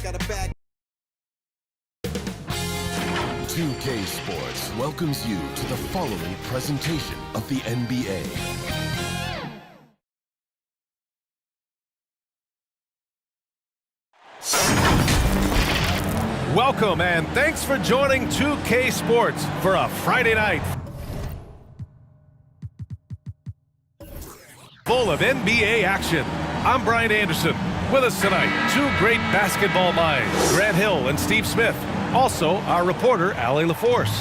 got a bag. 2K Sports welcomes you to the following presentation of the NBA. Welcome and thanks for joining 2K Sports for a Friday night full of NBA action. I'm Brian Anderson. With us tonight, two great basketball minds, Grant Hill and Steve Smith. Also, our reporter, Allie LaForce.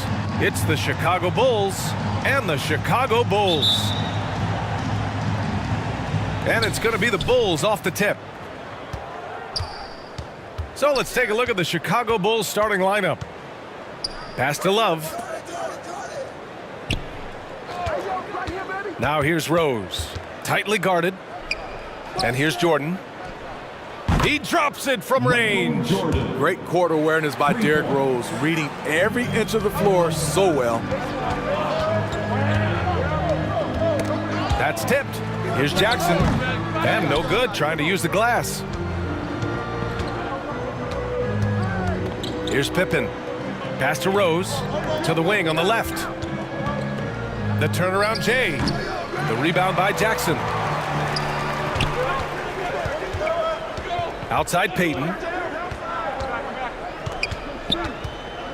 It's the Chicago Bulls and the Chicago Bulls. And it's going to be the Bulls off the tip. So let's take a look at the Chicago Bulls starting lineup. Pass to Love. Now here's Rose. Tightly guarded. And here's Jordan. He drops it from range. Great court awareness by Derrick Rose, reading every inch of the floor so well. That's tipped. Here's Jackson. And no good, trying to use the glass. Here's Pippen. Pass to Rose. To the wing on the left. The turnaround Jay. The rebound by Jackson. Outside Payton.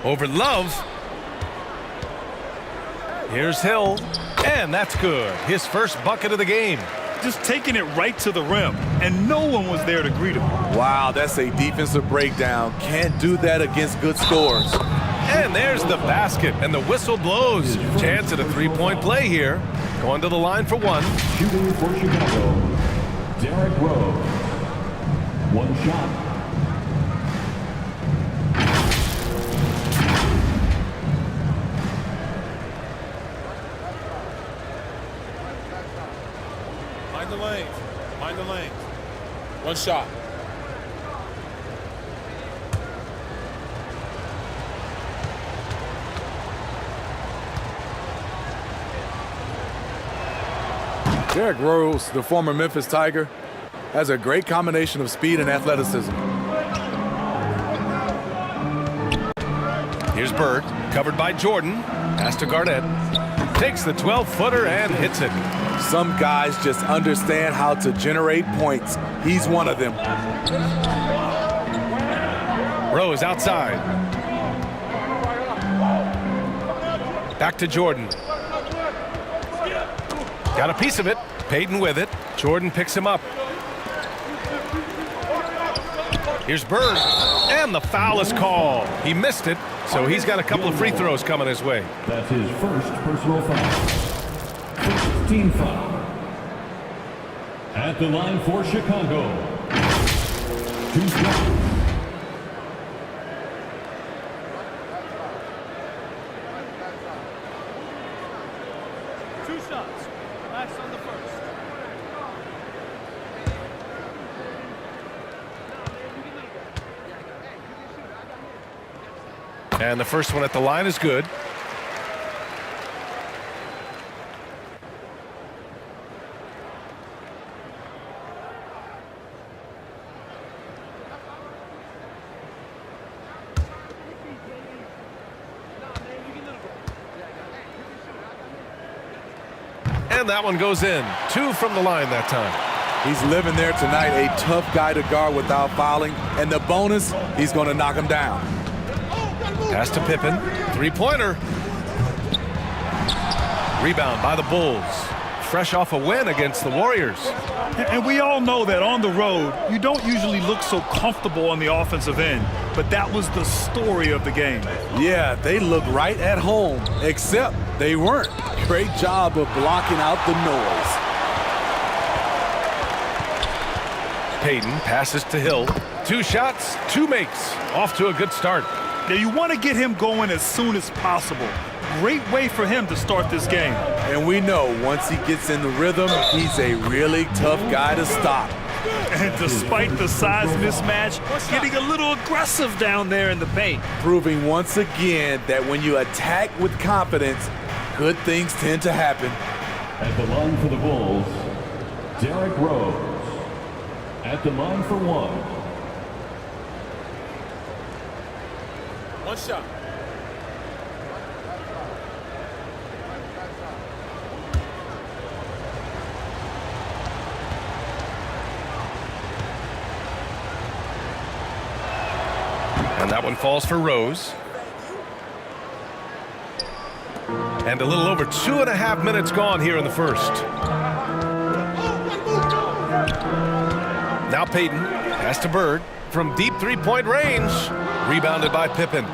Over Love. Here's Hill. And that's good. His first bucket of the game. Just taking it right to the rim, and no one was there to greet him. Wow, that's a defensive breakdown. Can't do that against good scores. And there's the basket, and the whistle blows. Chance at a three-point play here. Going to the line for one. Shooting for Chicago, Derrick Rose. One shot. Mind the lane. Mind the lane. One shot. Derrick Rose, the former Memphis Tiger, has a great combination of speed and athleticism. Here's Bird, covered by Jordan. Pass to Garnett. Takes the 12-footer and hits it. Some guys just understand how to generate points. He's one of them. Rose outside. Back to Jordan. Got a piece of it. Payton with it. Jordan picks him up. Here's Bird, and the foul is called. He missed it, so he's got a couple of free throws coming his way. That's his first personal foul. First team foul. At the line for Chicago. Two shots. Two shots. Last on the first. And the first one at the line is good. And that one goes in. Two from the line that time. He's living there tonight, a tough guy to guard without fouling. And the bonus, he's going to knock him down. Pass to Pippen. Three-pointer. Rebound by the Bulls. Fresh off a win against the Warriors. And we all know that on the road, you don't usually look so comfortable on the offensive end. But that was the story of the game. Yeah, they look right at home, except they weren't. Great job of blocking out the noise. Payton passes to Hill. Two shots, two makes. Off to a good start. Now you want to get him going as soon as possible. Great way for him to start this game. And we know once he gets in the rhythm, he's a really tough guy to stop. And despite the size mismatch, getting a little aggressive down there in the paint. Proving once again that when you attack with confidence, good things tend to happen. At the line for the Bulls, Derrick Rose. At the line for one. One shot. And that one falls for Rose. And a little over 2.5 minutes gone here in the first. Now Peyton pass to Bird from deep three-point range. Rebounded by Pippen.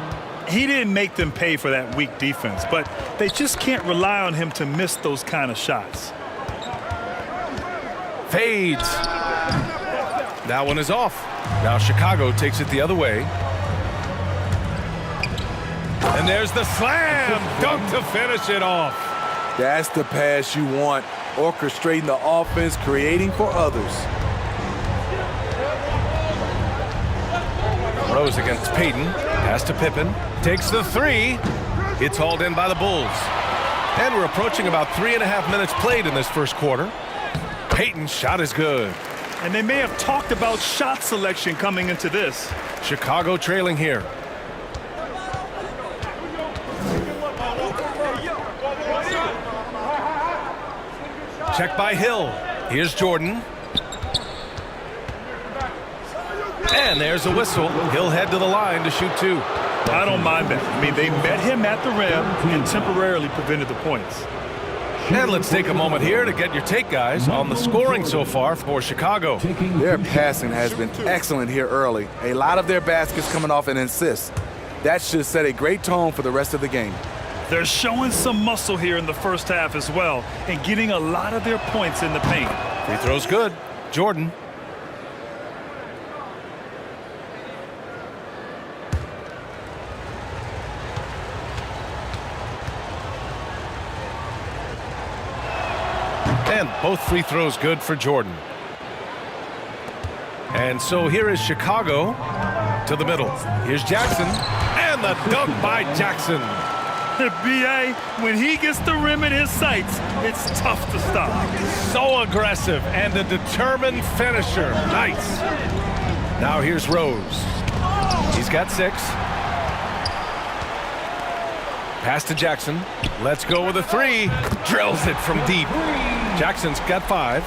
He didn't make them pay for that weak defense, but they just can't rely on him to miss those kind of shots. Fades. That one is off. Now Chicago takes it the other way. And there's the slam dunk to finish it off. That's the pass you want. Orchestrating the offense, creating for others. Rose against Peyton. Pass to Pippen. Takes the three. It's hauled in by the Bulls. And we're approaching about 3.5 minutes played in this first quarter. Peyton's shot is good. And they may have talked about shot selection coming into this. Chicago trailing here. Check by Hill. Here's Jordan. And there's a whistle. He'll head to the line to shoot two. I don't mind that. I mean, they met him at the rim and temporarily prevented the points. And let's take a moment here to get your take, guys, on the scoring so far for Chicago. Their passing has been excellent here early. A lot of their baskets coming off an assist. That should set a great tone for the rest of the game. They're showing some muscle here in the first half as well and getting a lot of their points in the paint. Free throw's good. Jordan. And both free throws good for Jordan. And so here is Chicago to the middle. Here's Jackson. And the dunk by Jackson. B.A., when he gets the rim in his sights, it's tough to stop. So aggressive and a determined finisher. Nice. Now here's Rose. He's got 6. Pass to Jackson. Let's go with a 3. Drills it from deep. Jackson's got 5.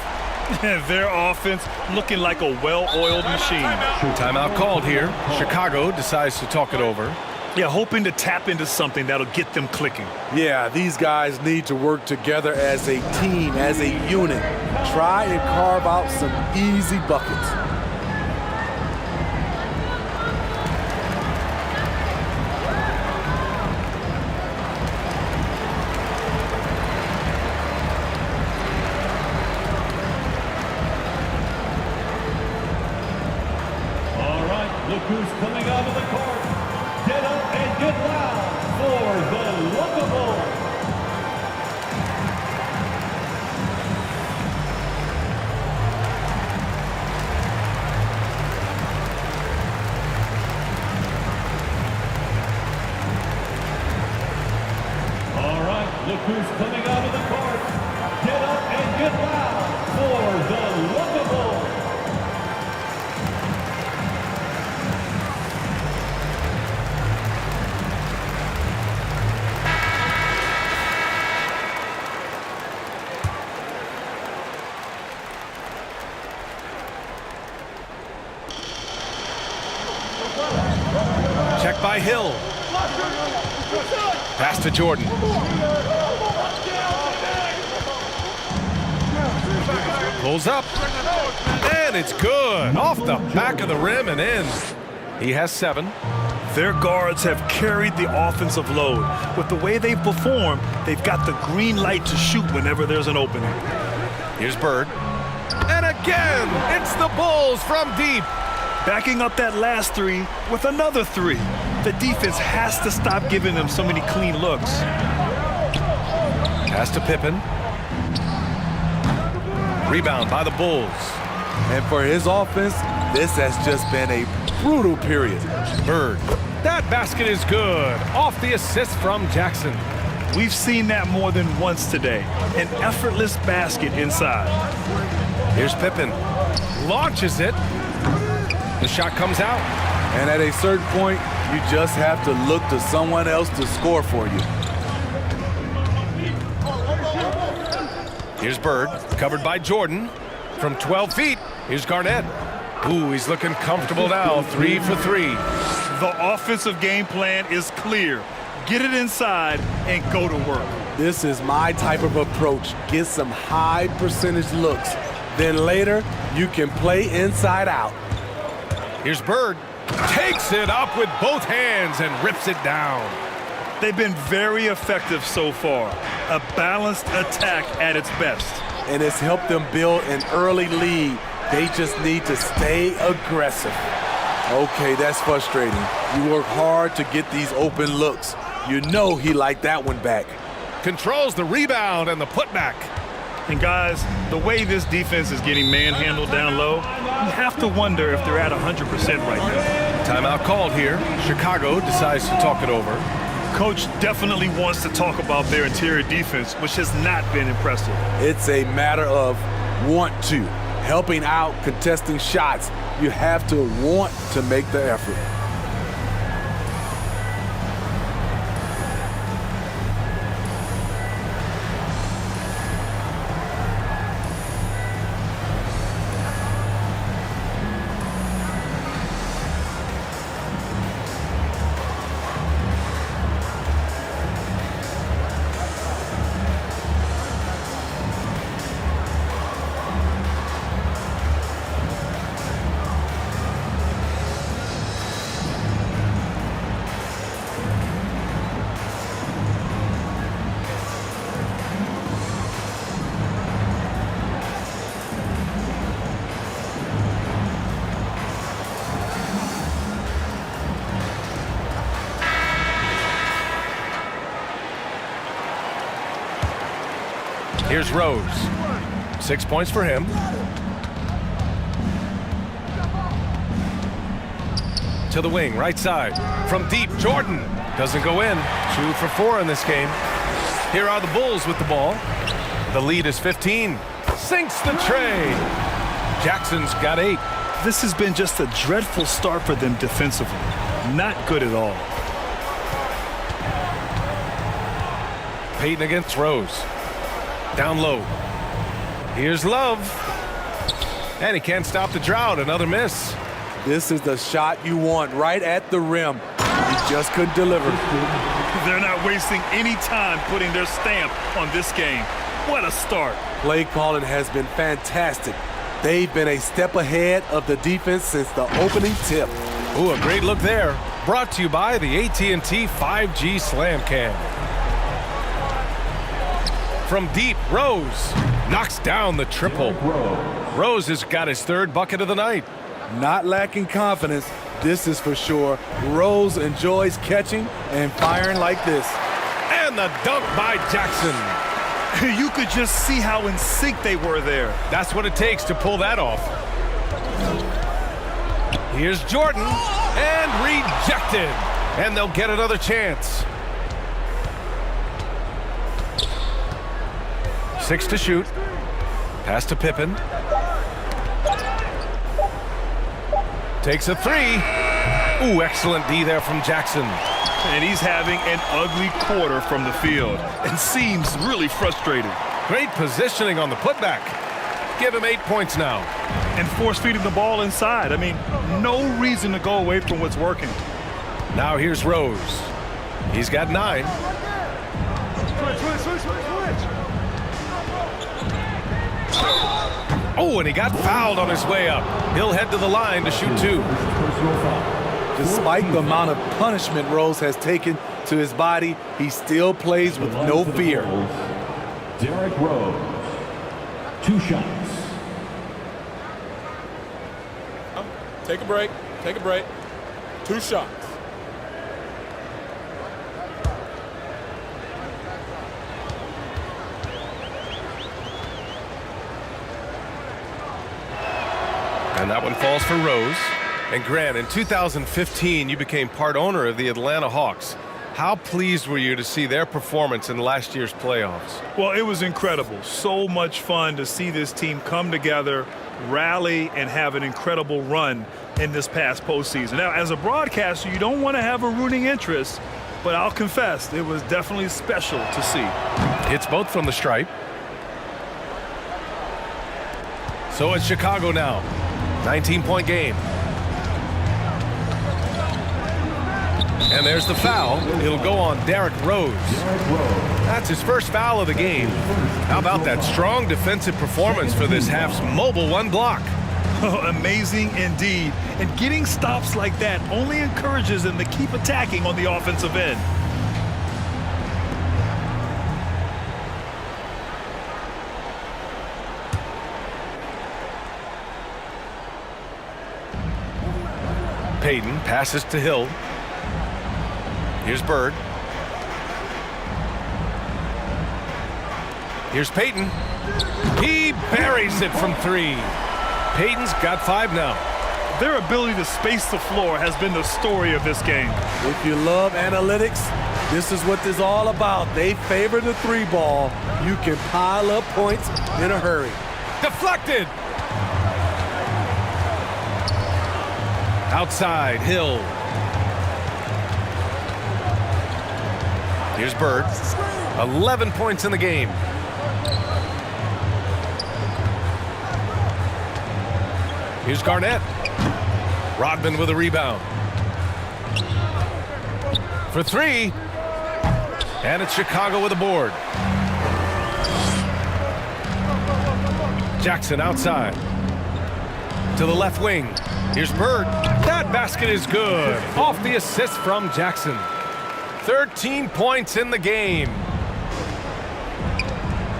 Their offense looking like a well-oiled machine. Timeout called here. Chicago decides to talk it over. Yeah, hoping to tap into something that'll get them clicking. Yeah, these guys need to work together as a team, as a unit. Try and carve out some easy buckets. All right, look who's coming out of the court. Get up and get loud for the Lookable. All right, look who's coming out of the court. Get up and get loud for the Lookable. Check by Hill. Pass to Jordan. Pulls up. And it's good. Off the back of the rim and in. He has 7. Their guards have carried the offensive load. With the way they've performed, they've got the green light to shoot whenever there's an opening. Here's Bird. And again, it's the Bulls from deep. Backing up that last 3 with another 3. The defense has to stop giving them so many clean looks. Pass to Pippen. Rebound by the Bulls. And for his offense, this has just been a brutal period. Bird. That basket is good. Off the assist from Jackson. We've seen that more than once today. An effortless basket inside. Here's Pippen. Launches it. The shot comes out. And at a certain point, You just have to look to someone else to score for you. Here's Bird, covered by Jordan. From 12 feet, here's Garnett. Ooh, he's looking comfortable now, 3 for 3. The offensive game plan is clear. Get it inside and go to work. This is my type of approach. Get some high percentage looks. Then later, you can play inside out. Here's Bird. Takes it up with both hands and rips it down. They've been very effective so far. A balanced attack at its best. And it's helped them build an early lead. They just need to stay aggressive. Okay, that's frustrating. You work hard to get these open looks. You know he liked that one back. Controls the rebound and the putback. And guys, the way this defense is getting manhandled down low, you have to wonder if they're at 100% right now. Timeout called here. Chicago decides to talk it over. Coach definitely wants to talk about their interior defense, which has not been impressive. It's a matter of want to. Helping out, contesting shots. You have to want to make the effort. Here's Rose. 6 points for him. To the wing, right side. From deep, Jordan. Doesn't go in. 2 for 4 in this game. Here are the Bulls with the ball. The lead is 15. Sinks the tray. Jackson's got 8. This has been just a dreadful start for them defensively. Not good at all. Payton against Rose. Down low. Here's Love. And he can't stop the drought. Another miss. This is the shot you want right at the rim. He just couldn't deliver. They're not wasting any time putting their stamp on this game. What a start. Play calling has been fantastic. They've been a step ahead of the defense since the opening tip. Ooh, a great look there. Brought to you by the AT&T 5G Slam Cam. From deep, Rose knocks down the triple. Rose has got his 3rd bucket of the night. Not lacking confidence, this is for sure. Rose enjoys catching and firing like this. And the dunk by Jackson. You could just see how in sync they were there. That's what it takes to pull that off. Here's Jordan, and rejected. And they'll get another chance. 6 to shoot. Pass to Pippen. Takes a 3. Ooh, excellent D there from Jackson. And he's having an ugly quarter from the field and seems really frustrated. Great positioning on the putback. Give him 8 points now. And force feeding the ball inside. I mean, no reason to go away from what's working. Now here's Rose. He's got 9. Oh, and he got fouled on his way up. He'll head to the line to shoot 2. Despite the amount of punishment Rose has taken to his body, he still plays with no fear. Derrick Rose, 2 shots. Take a break. Take a break. 2 shots. And that one falls for Rose. And Grant, in 2015, you became part owner of the Atlanta Hawks. How pleased were you to see their performance in last year's playoffs? Well, it was incredible. So much fun to see this team come together, rally, and have an incredible run in this past postseason. Now, as a broadcaster, you don't want to have a rooting interest, but I'll confess, it was definitely special to see. It's both from the stripe. So it's Chicago now. 19-point game. And there's the foul. It'll go on Derrick Rose. That's his first foul of the game. How about that strong defensive performance for this half's mobile one block? Amazing indeed. And getting stops like that only encourages them to keep attacking on the offensive end. Payton passes to Hill. Here's Bird. Here's Payton. He buries it from three. Payton's got 5 now. Their ability to space the floor has been the story of this game. If you love analytics, this is what this is all about. They favor the 3 ball. You can pile up points in a hurry. Deflected. Outside, Hill. Here's Bird. 11 points in the game. Here's Garnett. Rodman with a rebound. For 3. And it's Chicago with a board. Jackson outside. To the left wing. Here's Bird. That basket is good. Off the assist from Jackson. 13 points in the game.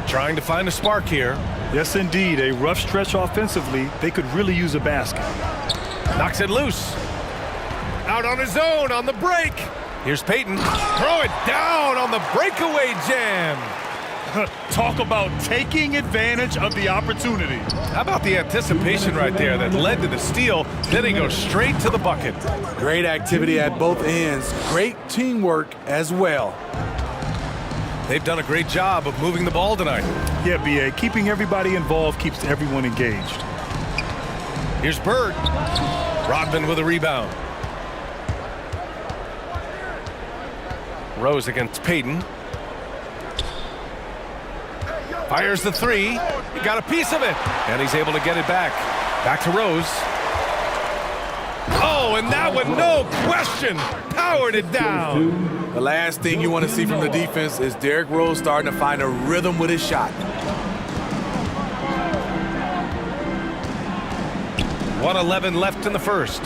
Trying to find a spark here. Yes, indeed. A rough stretch offensively. They could really use a basket. Knocks it loose. Out on his own on the break. Here's Payton. Throw it down on the breakaway jam. Talk about taking advantage of the opportunity. How about the anticipation right there that led to the steal? Then he goes straight to the bucket. Great activity at both ends. Great teamwork as well. They've done a great job of moving the ball tonight. Yeah, B.A. Keeping everybody involved keeps everyone engaged. Here's Bird. Rodman with a rebound. Rose against Payton. Fires the 3. He got a piece of it. And he's able to get it back. Back to Rose. Oh, and that one, no question, powered it down. The last thing you want to see from the defense is Derrick Rose starting to find a rhythm with his shot. 1:11 left in the first.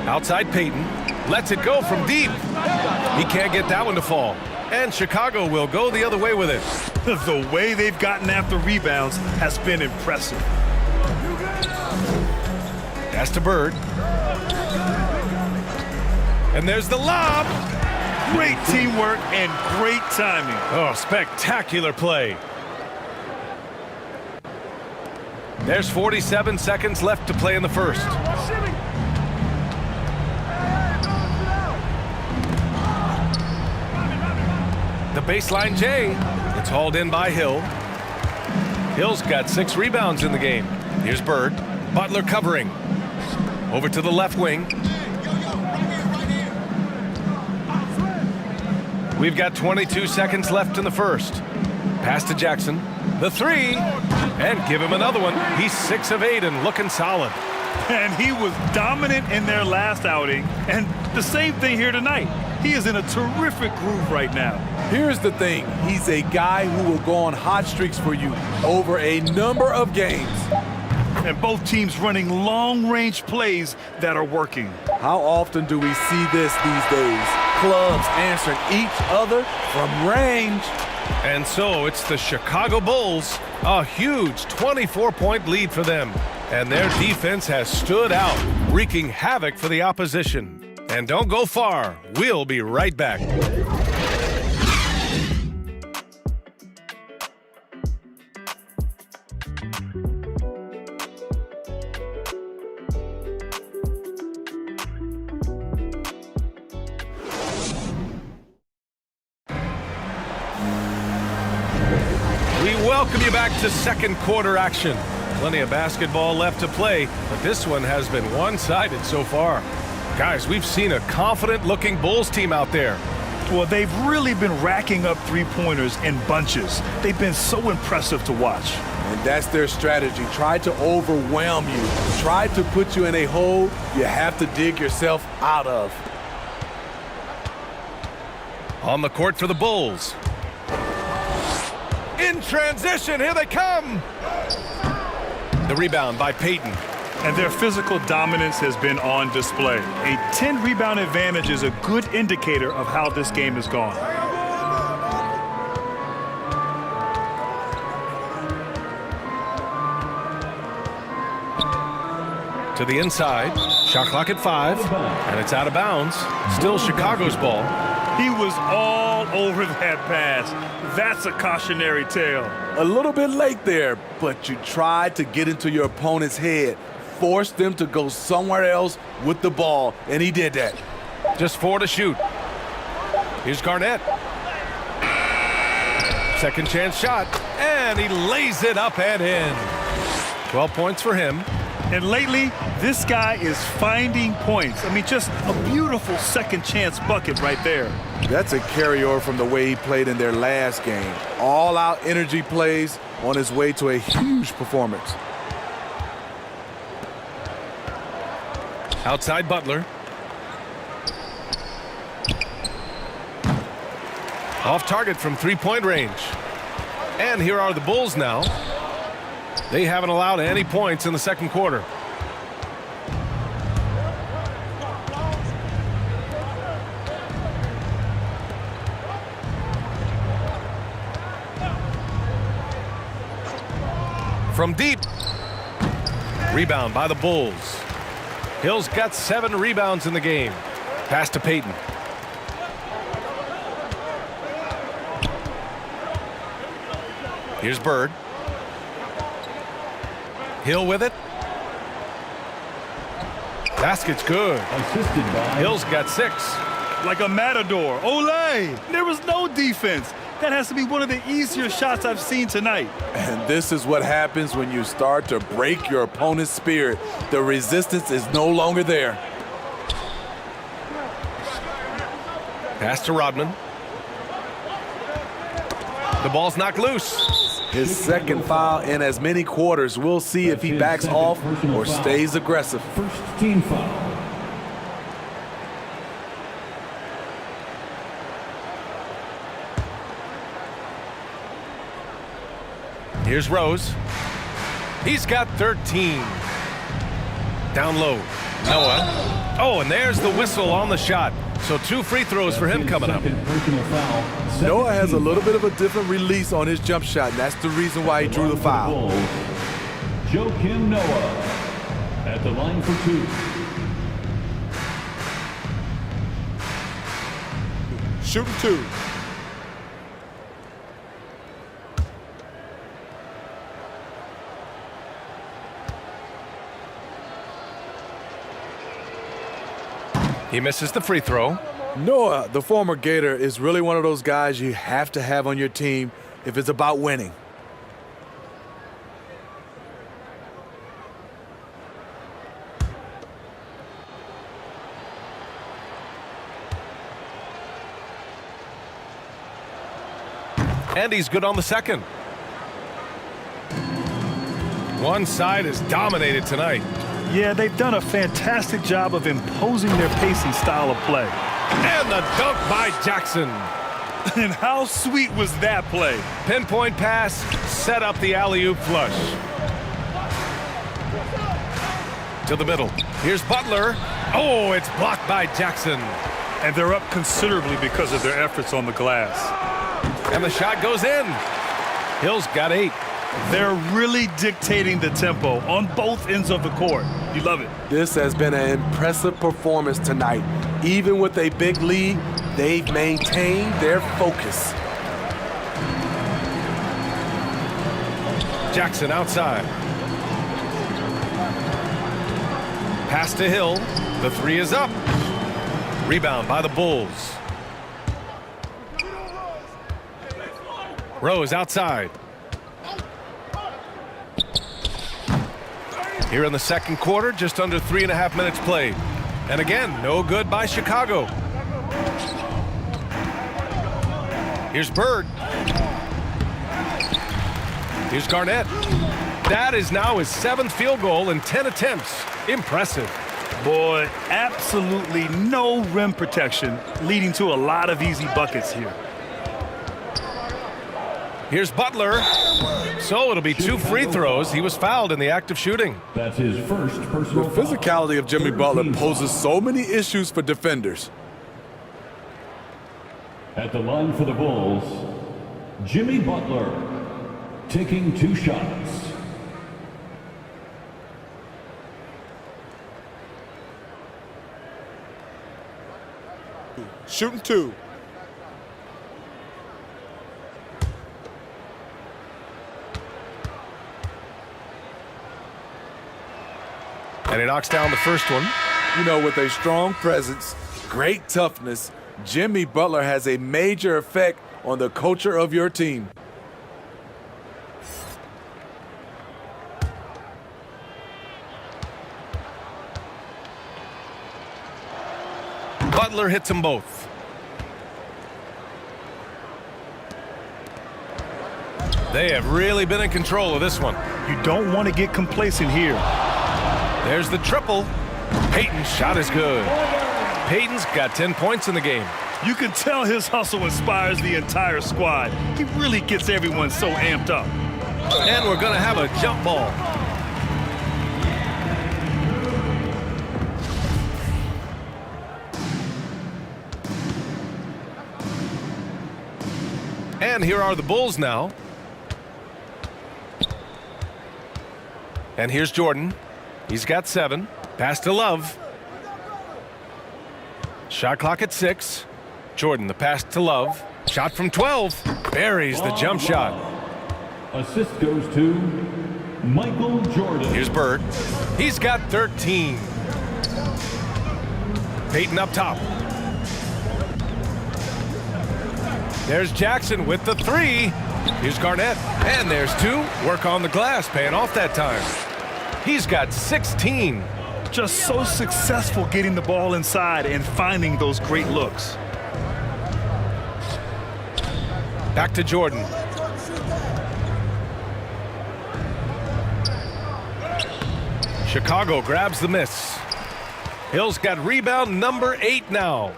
Outside Payton. Lets it go from deep. He can't get that one to fall. And Chicago will go the other way with it. The way they've gotten after rebounds has been impressive. Pass to Bird. And there's the lob. Great teamwork and great timing. Oh, spectacular play. There's 47 seconds left to play in the first. The baseline J. It's hauled in by Hill. Hill's got 6 rebounds in the game. Here's Bird. Butler covering. Over to the left wing. We've got 22 seconds left in the first. Pass to Jackson. The 3. And give him another one. He's 6 of 8 and looking solid. And he was dominant in their last outing. And the same thing here tonight. He is in a terrific groove right now. Here's the thing. He's a guy who will go on hot streaks for you over a number of games. And both teams running long-range plays that are working. How often do we see this these days? Clubs answering each other from range. And so it's the Chicago Bulls. A huge 24-point lead for them. And their defense has stood out, wreaking havoc for the opposition. And don't go far. We'll be right back. welcome you back to second quarter action. Plenty of basketball left to play, but this one has been one-sided so far. Guys, we've seen a confident-looking Bulls team out there. Well, they've really been racking up three-pointers in bunches. They've been so impressive to watch. And that's their strategy. Try to overwhelm you. Try to put you in a hole you have to dig yourself out of. On the court for the Bulls. In transition, here they come. The rebound by Payton. And their physical dominance has been on display. A 10-rebound advantage is a good indicator of how this game has gone. To the inside. Shot clock at 5. And it's out of bounds. Still Chicago's ball. He was all over that pass. That's a cautionary tale. A little bit late there, but you tried to get into your opponent's head. Force them to go somewhere else with the ball, and he did that. Just 4 to shoot. Here's Garnett. Second chance shot, and he lays it up and in. 12 points for him. And lately, this guy is finding points. I mean, just a beautiful second chance bucket right there. That's a carryover from the way he played in their last game. All-out energy plays on his way to a huge performance. Outside Butler. Off target from three-point range. And here are the Bulls now. They haven't allowed any points in the second quarter. From deep. Rebound by the Bulls. Hill's got 7 rebounds in the game. Pass to Payton. Here's Bird. Hill with it. Basket's good. Hill's got 6. Like a matador. Olay! There was no defense. That has to be one of the easier shots I've seen tonight. And this is what happens when you start to break your opponent's spirit. The resistance is no longer there. Pass to Rodman. The ball's knocked loose. His second foul in as many quarters. We'll see if he backs off or stays aggressive. First team foul. Here's Rose. He's got 13. Down low. Noah. Oh, and there's the whistle on the shot. So 2 free throws for him coming up. Noah has a little bit of a different release on his jump shot, and that's the reason why he drew the foul. Joakim Noah at the line for 2. Shooting 2. He misses the free throw. Noah, the former Gator, is really one of those guys you have to have on your team if it's about winning. And he's good on the second. One side is dominated tonight. Yeah, they've done a fantastic job of imposing their pace and style of play. And the dunk by Jackson. And how sweet was that play? Pinpoint pass, set up the alley-oop flush. To the middle. Here's Butler. Oh, it's blocked by Jackson. And they're up considerably because of their efforts on the glass. And the shot goes in. Hill's got 8. They're really dictating the tempo on both ends of the court. You love it. This has been an impressive performance tonight. Even with a big lead, they've maintained their focus. Jackson outside. Pass to Hill. The 3 is up. Rebound by the Bulls. Rose outside. Here in the second quarter, just under 3.5 minutes played. And again, no good by Chicago. Here's Bird. Here's Garnett. That is now his 7th field goal in 10 attempts. Impressive. Boy, absolutely no rim protection, leading to a lot of easy buckets here. Here's Butler. So it'll be 2 free throws. He was fouled in the act of shooting. That's his first personal The physicality of Jimmy Butler poses so many issues for defenders. At the line for the Bulls, Jimmy Butler, taking 2 shots. Shooting 2. And he knocks down the first one. You know, with a strong presence, great toughness, Jimmy Butler has a major effect on the culture of your team. Butler hits them both. They have really been in control of this one. You don't want to get complacent here. There's the triple. Payton's shot is good. Payton's got 10 points in the game. You can tell his hustle inspires the entire squad. He really gets everyone so amped up. And we're going to have a jump ball. And here are the Bulls now. And here's Jordan. He's got 7. Pass to Love. Shot clock at 6. Jordan, the pass to Love. Shot from 12. Buries the jump shot. Assist goes to Michael Jordan. Here's Bird. He's got 13. Payton up top. There's Jackson with the 3. Here's Garnett. And there's 2. Work on the glass, paying off that time. He's got 16. Just so successful getting the ball inside and finding those great looks. Back to Jordan. Chicago grabs the miss. Hill's got rebound number 8 now.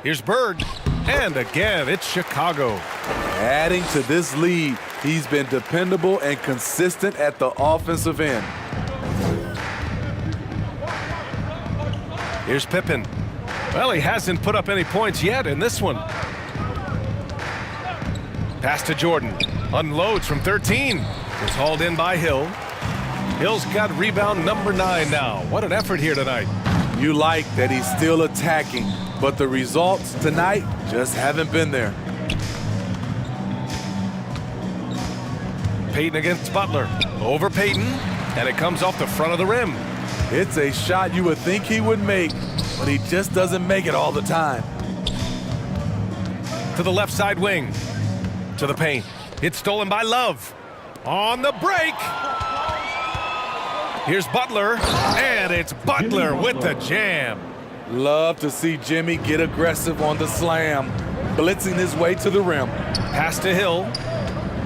Here's Bird. And again, it's Chicago. Adding to this lead, he's been dependable and consistent at the offensive end. Here's Pippen. Well, he hasn't put up any points yet in this one. Pass to Jordan. Unloads from 13. It's hauled in by Hill. Hill's got rebound number 9 now. What an effort here tonight. You like that he's still attacking, but the results tonight just haven't been there. Payton against Butler. Over Payton, and it comes off the front of the rim. It's a shot you would think he would make, but he just doesn't make it all the time. To the left side wing. To the paint. It's stolen by Love. On the break. Here's Butler, and it's Butler with the jam. Love to see Jimmy get aggressive on the slam, blitzing his way to the rim. Pass to Hill.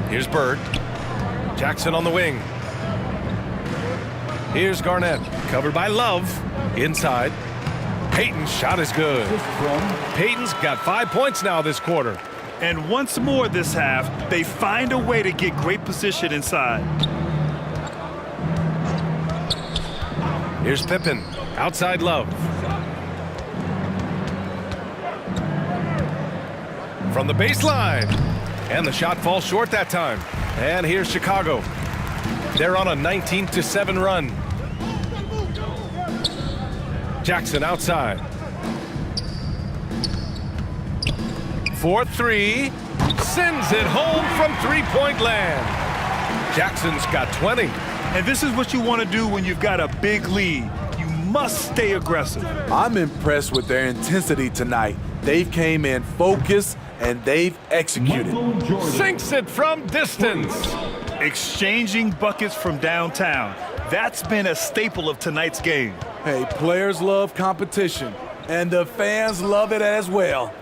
Here's Bird. Jackson on the wing. Here's Garnett, covered by Love. Inside. Payton's shot is good. Payton's got 5 points now this quarter. And once more this half, they find a way to get great position inside. Here's Pippen, outside Love. From the baseline. And the shot falls short that time. And here's Chicago. They're on a 19-7 run. Jackson outside. 4-3. Sends it home from three-point land. Jackson's got 20. And this is what you want to do when you've got a big lead. You must stay aggressive. I'm impressed with their intensity tonight. They've came in focused and they've executed. Sinks it from distance. Exchanging buckets from downtown. That's been a staple of tonight's game. Hey, players love competition, and the fans love it as well.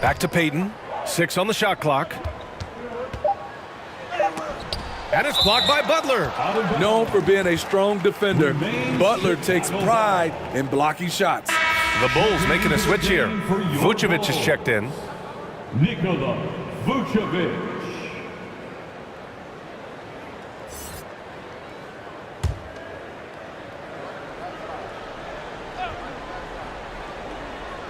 Back to Peyton. 6 on the shot clock. And it's blocked by Butler. Known for being a strong defender, Butler takes pride in blocking shots. The Bulls making a switch here. Vucevic is checked in. Nikola Vucevic.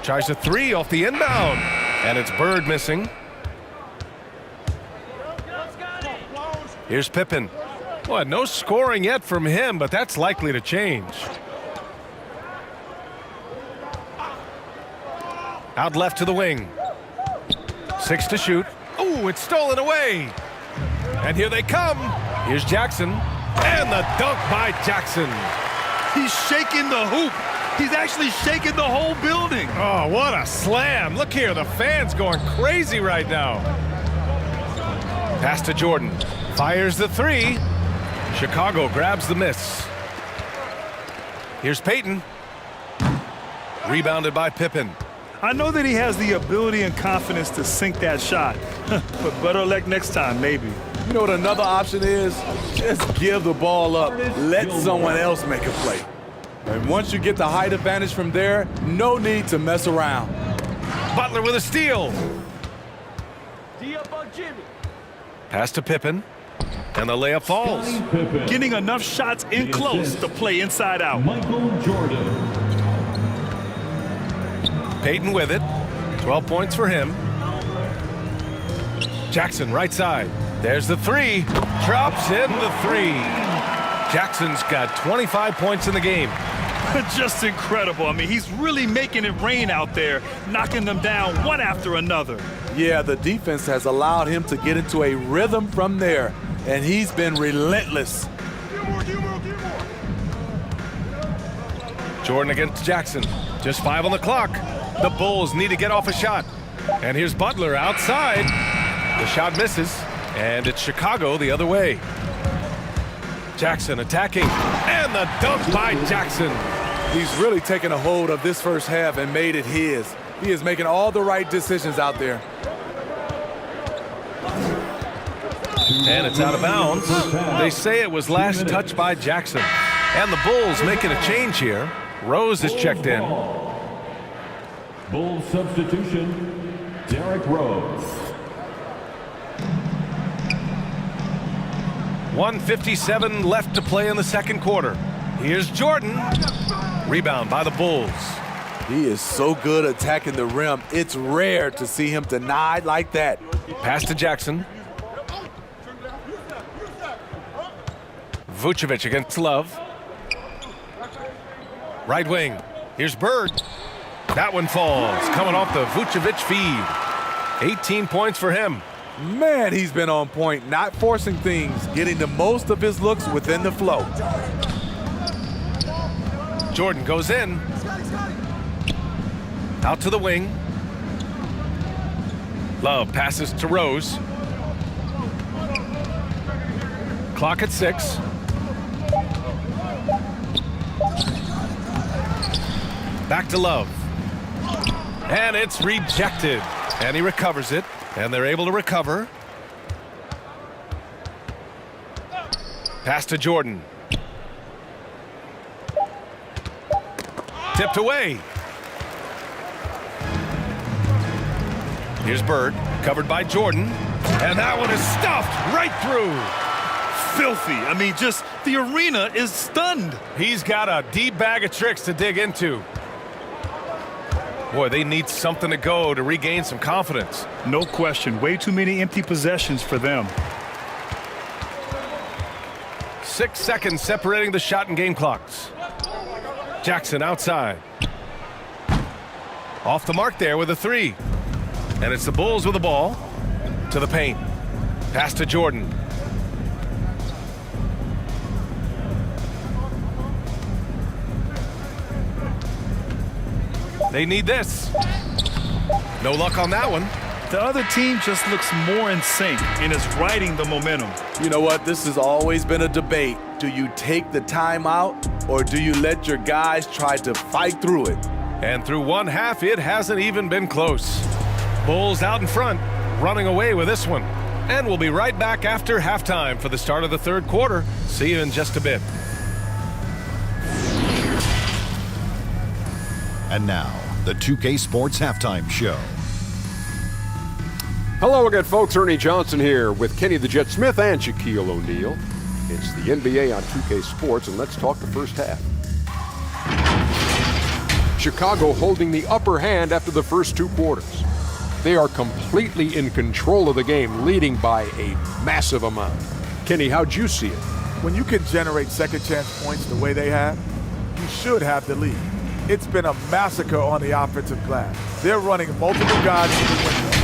Tries a 3 off the inbound. And it's Bird missing. Here's Pippen. Well, no scoring yet from him, but that's likely to change. Out left to the wing. 6 to shoot. Oh, it's stolen away. And here they come. Here's Jackson. And the dunk by Jackson. He's shaking the hoop. He's actually shaking the whole building. Oh, what a slam. Look here, the fans going crazy right now. Pass to Jordan. Fires the 3. Chicago grabs the miss. Here's Peyton. Rebounded by Pippen. I know that he has the ability and confidence to sink that shot, but better luck next time, maybe. You know what another option is? Just give the ball up. Let someone else make a play. And once you get the height advantage from there, no need to mess around. Butler with a steal. Pass to Pippen. And the layup falls. Getting enough shots in close to play inside out. Michael Jordan. Peyton with it. 12 points for him. Jackson right side. There's the 3. Drops in the 3. Jackson's got 25 points in the game. Just incredible. I mean, he's really making it rain out there, knocking them down one after another. Yeah, the defense has allowed him to get into a rhythm from there, and he's been relentless. Jordan against Jackson. Just 5 on the clock. The Bulls need to get off a shot. And here's Butler outside. The shot misses, and it's Chicago the other way. Jackson attacking, and the dunk by Jackson. He's really taken a hold of this first half and made it his. He is making all the right decisions out there. And it's out of bounds. They say it was last touched by Jackson. And the Bulls making a change here. Rose is checked in. Bulls substitution, Derrick Rose. 1:57 left to play in the second quarter. Here's Jordan. Rebound by the Bulls. He is so good attacking the rim. It's rare to see him denied like that. Pass to Jackson. Vucevic against Love. Right wing. Here's Bird. That one falls. Coming off the Vucevic feed. 18 points for him. Man, he's been on point, not forcing things, getting the most of his looks within the flow. Jordan goes in. Out to the wing. Love passes to Rose. Clock at 6. Back to Love. And it's rejected. And he recovers it. And they're able to recover. Pass to Jordan. Tipped away. Here's Bird, covered by Jordan. And that one is stuffed right through. Filthy. I mean, just the arena is stunned. He's got a deep bag of tricks to dig into. Boy, they need something to go to regain some confidence. No question. Way too many empty possessions for them. 6 seconds separating the shot and game clocks. Jackson outside. Off the mark there with a 3. And it's the Bulls with the ball. To the paint. Pass to Jordan. They need this. No luck on that one. The other team just looks more in sync and is riding the momentum. You know what? This has always been a debate. Do you take the timeout or do you let your guys try to fight through it? And through one half, it hasn't even been close. Bulls out in front, running away with this one. And we'll be right back after halftime for the start of the third quarter. See you in just a bit. And now, the 2K Sports Halftime Show. Hello again, folks. Ernie Johnson here with Kenny the Jet Smith and Shaquille O'Neal. It's the NBA on 2K Sports, and let's talk the first half. Chicago holding the upper hand after the first two quarters. They are completely in control of the game, leading by a massive amount. Kenny, how'd you see it? When you can generate second chance points the way they have, you should have the lead. It's been a massacre on the offensive glass. They're running multiple guys to the window,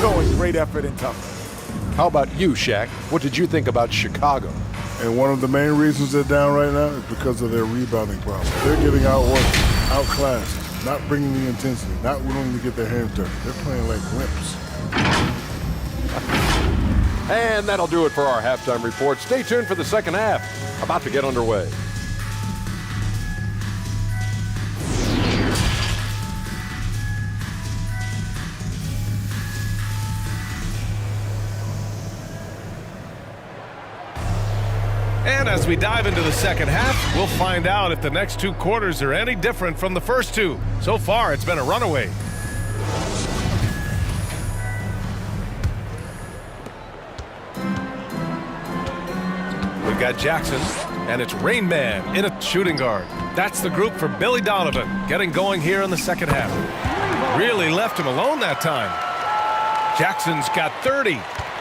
showing great effort and toughness. How about you, Shaq? What did you think about Chicago? And one of the main reasons they're down right now is because of their rebounding problem. They're getting outworked, outclassed, not bringing the intensity, not willing to get their hands dirty. They're playing like wimps. And that'll do it for our halftime report. Stay tuned for the second half, about to get underway. And as we dive into the second half, we'll find out if the next two quarters are any different from the first two. So far, it's been a runaway. We've got Jackson, and it's Rain Man in a shooting guard. That's the group for Billy Donovan, getting going here in the second half. Really left him alone that time. Jackson's got 30.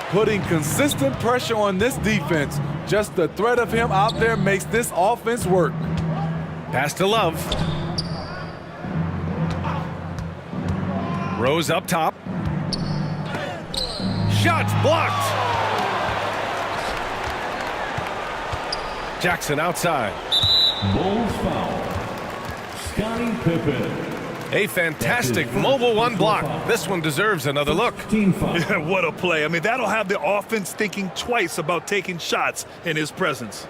Putting consistent pressure on this defense. Just the threat of him out there makes this offense work. Pass to Love. Rose up top. Shots blocked. Jackson outside. Bulls foul. Scottie Pippen. A fantastic mobile one block. This one deserves another look. Team foul. Yeah, what a play. I mean, that'll have the offense thinking twice about taking shots in his presence.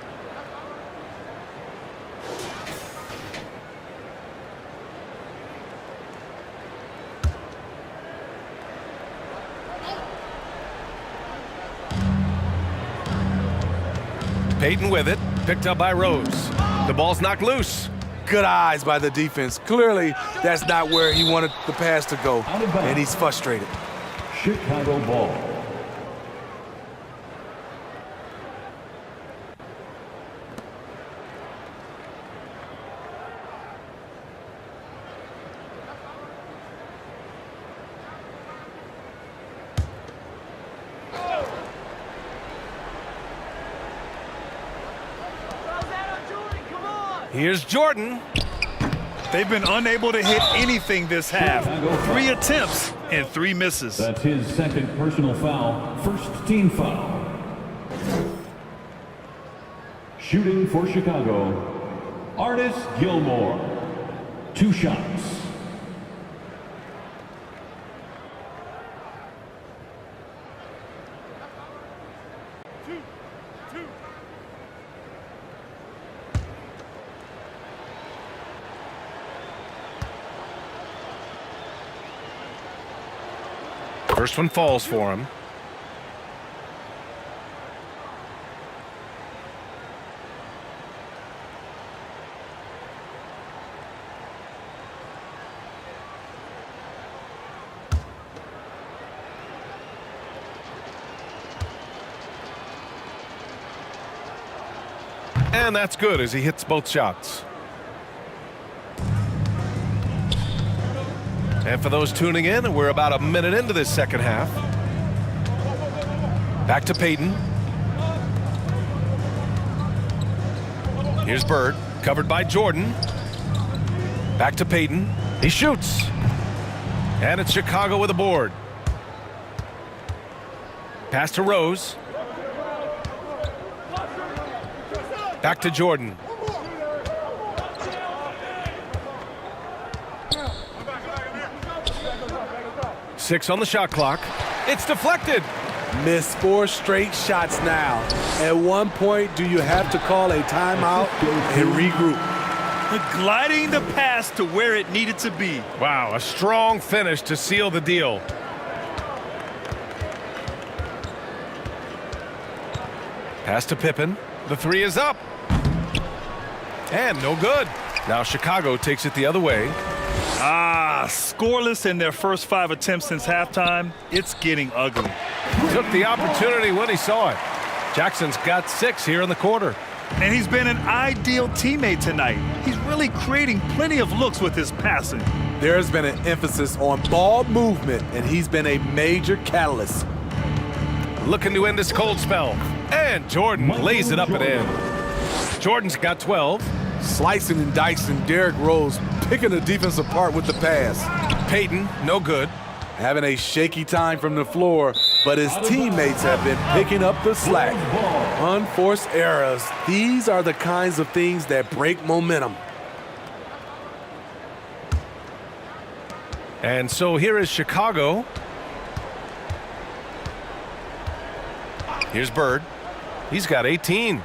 Payton with it. Picked up by Rose. The ball's knocked loose. Good eyes by the defense. Clearly, that's not where he wanted the pass to go, and he's frustrated. Chicago ball. Here's Jordan. They've been unable to hit anything this half. 3 attempts and 3 misses. That's his second personal foul. First team foul. Shooting for Chicago, Artis Gilmore. 2 shots. First one falls for him. And that's good as he hits both shots. And for those tuning in, we're about a minute into this second half. Back to Payton. Here's Bird, covered by Jordan. Back to Payton. He shoots. And it's Chicago with a board. Pass to Rose. Back to Jordan. 6 on the shot clock. It's deflected. Missed 4 straight shots now. At one point, do you have to call a timeout and regroup? Gliding the pass to where it needed to be. Wow, a strong finish to seal the deal. Pass to Pippen. The 3 is up. And no good. Now Chicago takes it the other way. Scoreless in their first 5 attempts since halftime. It's getting ugly. Took the opportunity when he saw it. Jackson's got 6 here in the quarter. And he's been an ideal teammate tonight. He's really creating plenty of looks with his passing. There's been an emphasis on ball movement, and he's been a major catalyst. Looking to end this cold spell. And Jordan lays it up and in. Jordan's got 12. Slicing and dicing Derrick Rose, picking the defense apart with the pass. Peyton, no good. Having a shaky time from the floor, but his teammates have been picking up the slack. Unforced errors. These are the kinds of things that break momentum. And so here is Chicago. Here's Bird. He's got 18.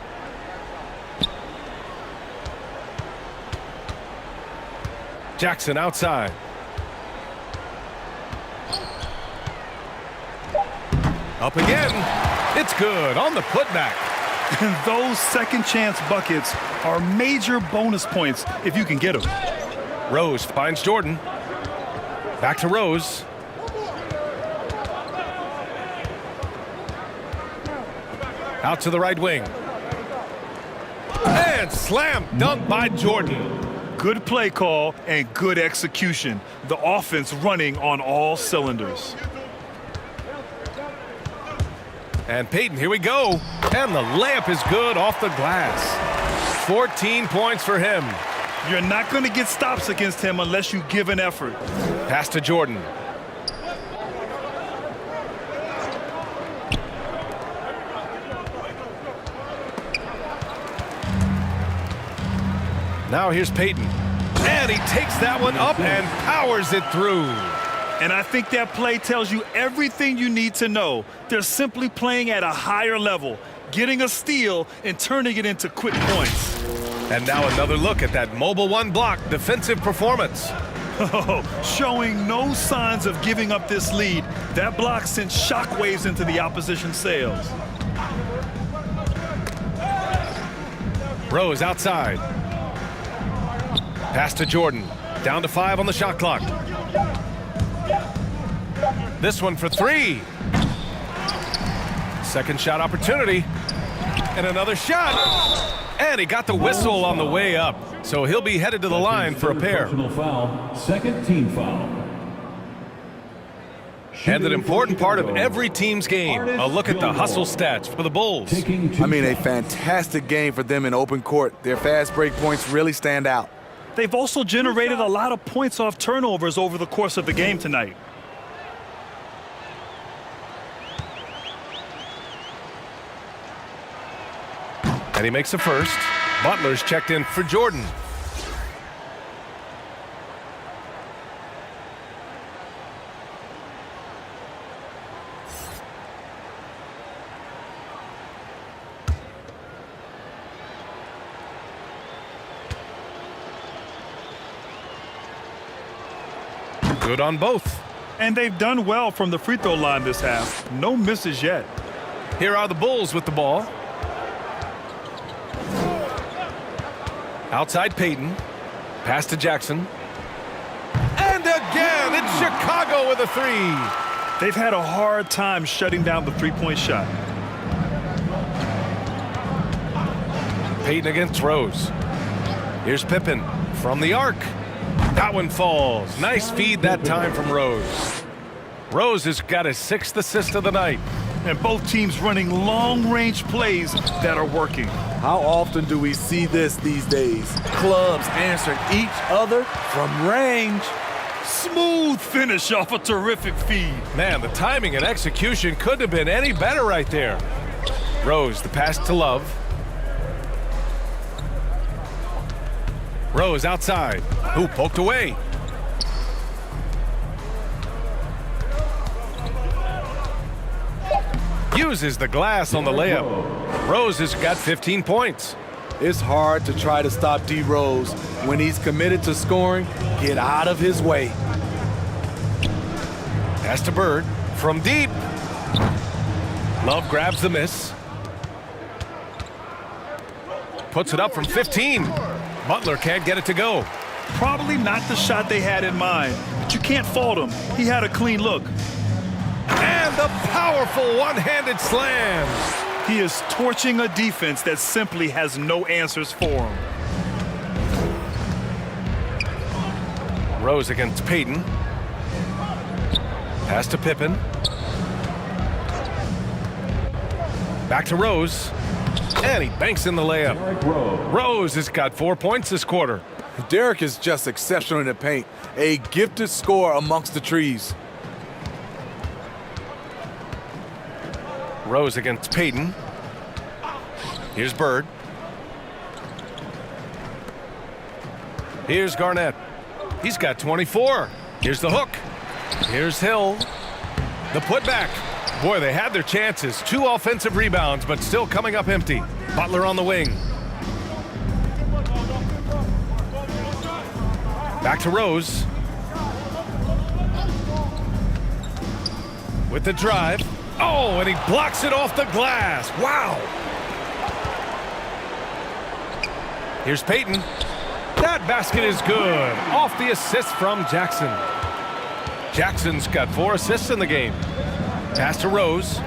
Jackson outside. Up again. It's good on the putback. And those second chance buckets are major bonus points if you can get them. Rose finds Jordan. Back to Rose. Out to the right wing. And slam dunk by Jordan. Good play call and good execution. The offense running on all cylinders. And Peyton, here we go. And the layup is good off the glass. 14 points for him. You're not going to get stops against him unless you give an effort. Pass to Jordan. Now here's Peyton. And he takes that one up and powers it through. And I think that play tells you everything you need to know. They're simply playing at a higher level, getting a steal and turning it into quick points. And now another look at that mobile 1 block defensive performance. Showing no signs of giving up this lead. That block sent shockwaves into the opposition sails. Rose outside. Pass to Jordan. Down to 5 on the shot clock. This one for 3. Second shot opportunity. And another shot. And he got the whistle on the way up. So he'll be headed to the line for a pair. Foul, second team foul. And an important part of every team's game. A look at the hustle stats for the Bulls. I mean, a fantastic game for them in open court. Their fast break points really stand out. They've also generated a lot of points off turnovers over the course of the game tonight. And he makes the first. Butler's checked in for Jordan. Good on both. And they've done well from the free throw line this half. No misses yet. Here are the Bulls with the ball. Outside Peyton. Pass to Jackson. And again, it's Chicago with a 3. They've had a hard time shutting down the three-point shot. Peyton against Rose. Here's Pippen from the arc. That one falls. Nice feed that time from Rose. Rose has got his 6th assist of the night. And both teams running long-range plays that are working. How often do we see this these days? Clubs answering each other from range. Smooth finish off a terrific feed. Man, the timing and execution couldn't have been any better right there. Rose, the pass to Love. Rose outside. Who poked away. uses the glass on the layup. Rose has got 15 points. It's hard to try to stop D. Rose. When he's committed to scoring, get out of his way. Pass to Bird from deep. Love grabs the miss. Puts it up from 15. Butler can't get it to go. Probably not the shot they had in mind, but you can't fault him. He had a clean look. And the powerful one-handed slam. He is torching a defense that simply has no answers for him. Rose against Payton. Pass to Pippen. Back to Rose. And he banks in the layup. Rose has got 4 points this quarter. Derek is just exceptional in the paint. A gifted scorer amongst the trees. Rose against Payton. Here's Bird. Here's Garnett. He's got 24. Here's the hook. Here's Hill. The putback. Boy, they had their chances. 2 offensive rebounds, but still coming up empty. Butler on the wing. Back to Rose. With the drive. Oh, and he blocks it off the glass. Wow. Here's Payton. That basket is good. Off the assist from Jackson. Jackson's got 4 assists in the game. Pass to Rose.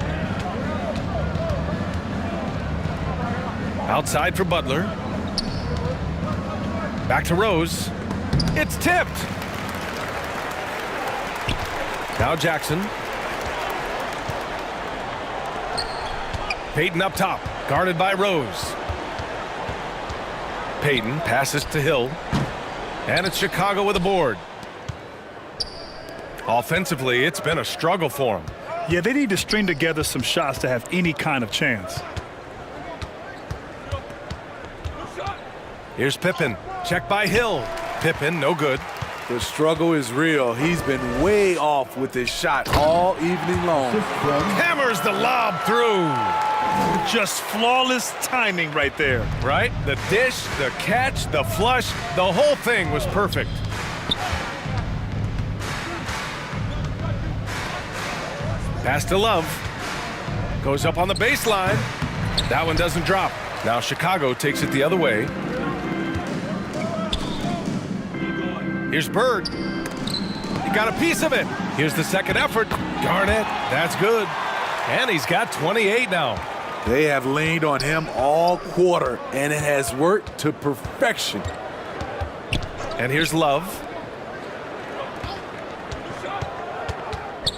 Outside for Butler. Back to Rose. It's tipped. Now Jackson. Payton up top, guarded by Rose. Payton passes to Hill. And it's Chicago with a board. Offensively, it's been a struggle for them. Yeah, they need to string together some shots to have any kind of chance. Here's Pippen. Check by Hill. Pippen, no good. The struggle is real. He's been way off with his shot all evening long. Hammers the lob through. Just flawless timing right there. Right? The dish, the catch, the flush, the whole thing was perfect. Pass to Love. Goes up on the baseline. That one doesn't drop. Now Chicago takes it the other way. Here's Bird. He got a piece of it. Here's the second effort. Garnett, that's good. And he's got 28 now. They have leaned on him all quarter, and it has worked to perfection. And here's Love.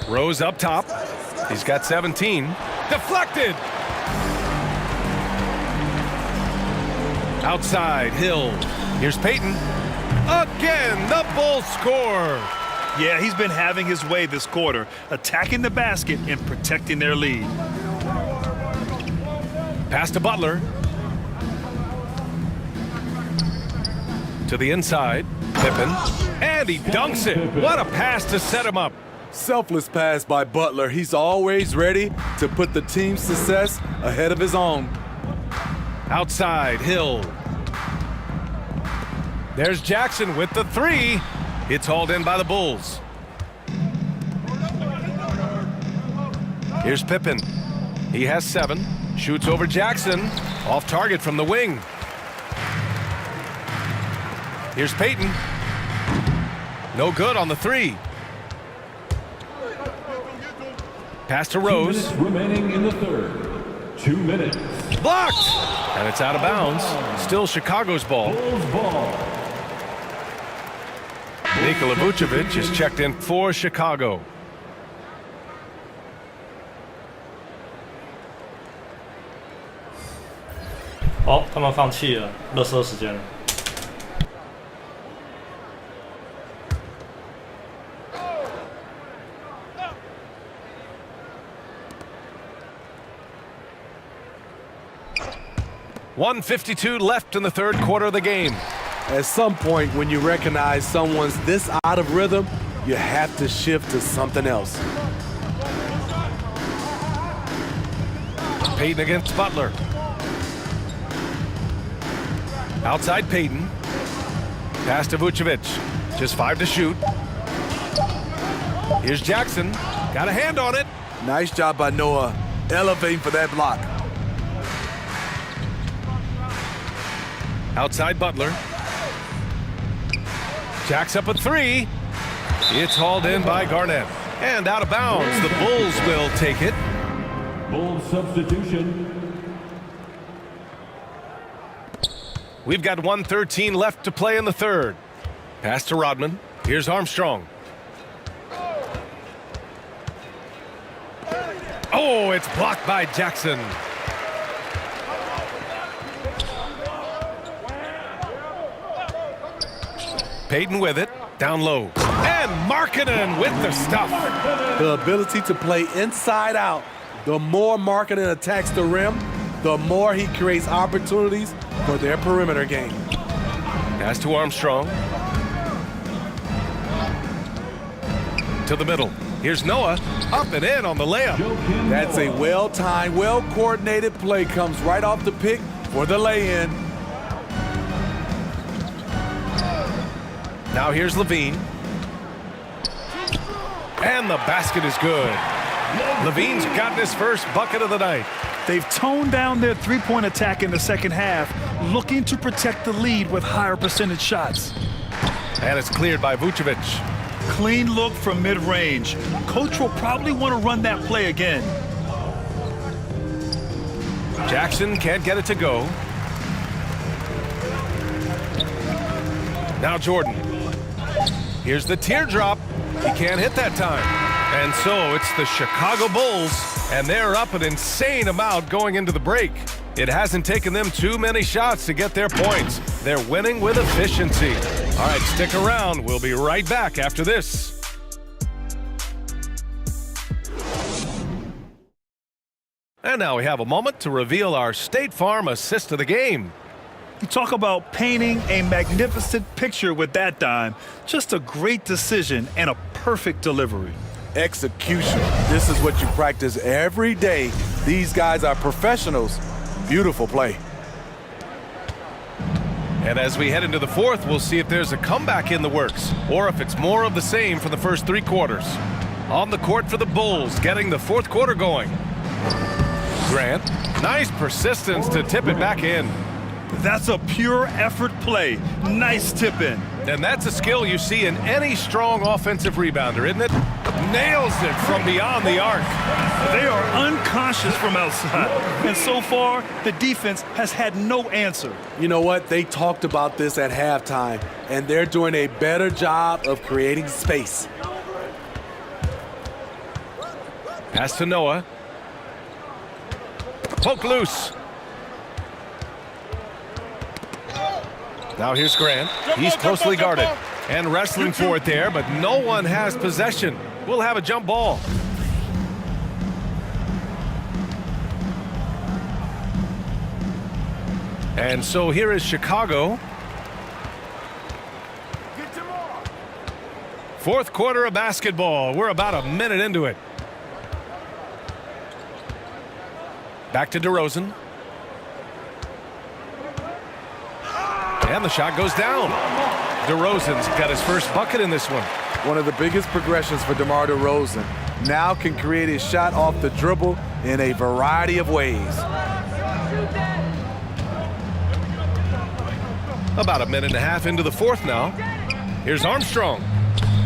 Rose up top. He's got 17. Deflected. Outside, Hill. Here's Payton. Again, the Bulls score. Yeah, he's been having his way this quarter, attacking the basket and protecting their lead. Pass to Butler. To the inside. Pippen. And he dunks it. What a pass to set him up. Selfless pass by Butler. He's always ready to put the team's success ahead of his own. Outside, Hill. There's Jackson with the 3. It's hauled in by the Bulls. Here's Pippen. He has 7. Shoots over Jackson. Off target from the wing. Here's Payton. No good on the 3. Pass to Rose. 2 minutes remaining in the third. 2 minutes. Blocked! And it's out of bounds. Still Chicago's ball. Bulls ball. Nikola Vucevic is checked in for Chicago. Oh, 他们放弃了，热身时间了。1:52 left in the third quarter of the game. At some point, when you recognize someone's this out of rhythm, you have to shift to something else. Payton against Butler. Outside Payton. Pass to Vucevic. Just 5 to shoot. Here's Jackson. Got a hand on it. Nice job by Noah, elevating for that block. Outside Butler. Jacks up a 3. It's hauled in by Garnett. And out of bounds. The Bulls will take it. Bull substitution. We've got 1:13 left to play in the third. Pass to Rodman. Here's Armstrong. Oh, it's blocked by Jackson. Payton with it. Down low. And Markkanen with the stuff. The ability to play inside out. The more Markkanen attacks the rim, the more he creates opportunities for their perimeter game. Pass to Armstrong. To the middle. Here's Noah. Up and in on the layup. That's a well-timed, well-coordinated play. Comes right off the pick for the lay-in. Now here's Levine. And the basket is good. Levine's gotten his first bucket of the night. They've toned down their three-point attack in the second half, looking to protect the lead with higher percentage shots. And it's cleared by Vucevic. Clean look from mid-range. Coach will probably want to run that play again. Jackson can't get it to go. Now Jordan. Here's the teardrop. He can't hit that time. And so it's the Chicago Bulls, and they're up an insane amount going into the break. It hasn't taken them too many shots to get their points. They're winning with efficiency. All right, stick around. We'll be right back after this. And now we have a moment to reveal our State Farm assist of the game. You talk about painting a magnificent picture with that dime. Just a great decision and a perfect delivery. Execution. This is what you practice every day. These guys are professionals. Beautiful play. And as we head into the fourth, we'll see if there's a comeback in the works or if it's more of the same for the first 3 quarters. On the court for the Bulls, getting the fourth quarter going. Grant, nice persistence to tip it back in. That's a pure effort play. Nice tip in. And that's a skill you see in any strong offensive rebounder, isn't it? Nails it from beyond the arc. They are unconscious from outside. And so far, the defense has had no answer. You know what? They talked about this at halftime, and they're doing a better job of creating space. Pass to Noah. Poke loose. Now here's Grant. He's closely guarded and wrestling for it there, but no one has possession. We'll have a jump ball. And so here is Chicago. Fourth quarter of basketball. We're about a minute into it. Back to DeRozan. And the shot goes down. DeRozan's got his first bucket in this one. One of the biggest progressions for DeMar DeRozan. Now can create his shot off the dribble in a variety of ways. About a minute and a half into the fourth now. Here's Armstrong.